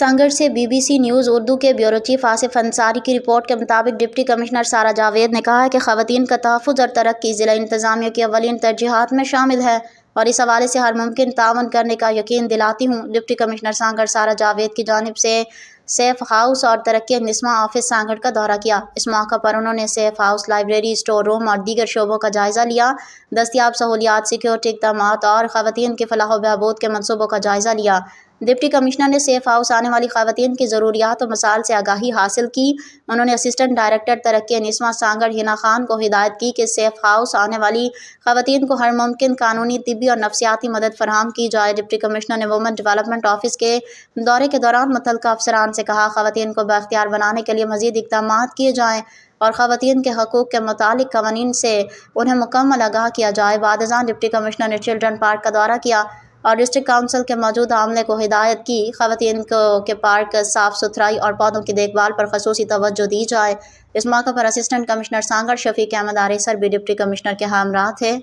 سانگڑ سے BBC news Urdu کے bureau chief Asif Ansari کی رپورٹ کے مطابق ڈپٹی کمشنر سارہ جاوید نے کہا ہے کہ خواتین کا تحفظ اور ترقی ضلع انتظامیہ کی اولین ترجیحات میں شامل ہے اور اس حوالے سے ہر ممکن تعاون کرنے کا یقین دلاتی ہوں۔ ڈپٹی کمشنر سانگڑ سارہ جاوید کی جانب سے سیف ہاؤس اور ترقی نسواں آفس سانگڑ کا دورہ کیا۔ اس موقع پر انہوں نے safe house, library, store room اور دیگر شعبوں کا جائزہ لیا، دستیاب سہولیات، سیکیورٹی اقدامات اور خواتین کی فلاح و بہبود کے منصوبوں کا جائزہ لیا۔ ڈپٹی کمشنر نے سیف ہاؤس آنے والی خواتین کی ضروریات و مسائل سے آگاہی حاصل کی۔ انہوں نے اسسٹنٹ ڈائریکٹر ترقی نسواں سانگڑ حنا خان کو ہدایت کی کہ سیف ہاؤس آنے والی خواتین کو ہر ممکن قانونی، طبی اور نفسیاتی مدد فراہم کی جائے۔ ڈپٹی کمشنر نے وومن ڈیولپمنٹ آفس کے دورے کے دوران متعلقہ افسران سے کہا، خواتین کو بااختیار بنانے کے لیے مزید اقدامات کیے جائیں اور خواتین کے حقوق کے متعلق قوانین سے انہیں مکمل آگاہ کیا جائے۔ بعد ازاں ڈپٹی کمشنر نے چلڈرن پارک کا دورہ کیا اور ڈسٹرکٹ کونسل کے موجودہ عملے کو ہدایت کی خواتین کے پارک صاف ستھرائی اور پودوں کی دیکھ بھال پر خصوصی توجہ دی جائے۔ اس موقع پر اسسٹنٹ کمشنر سانگڑ شفیق احمد آریسر بھی ڈپٹی کمشنر کے ہمراہ تھے۔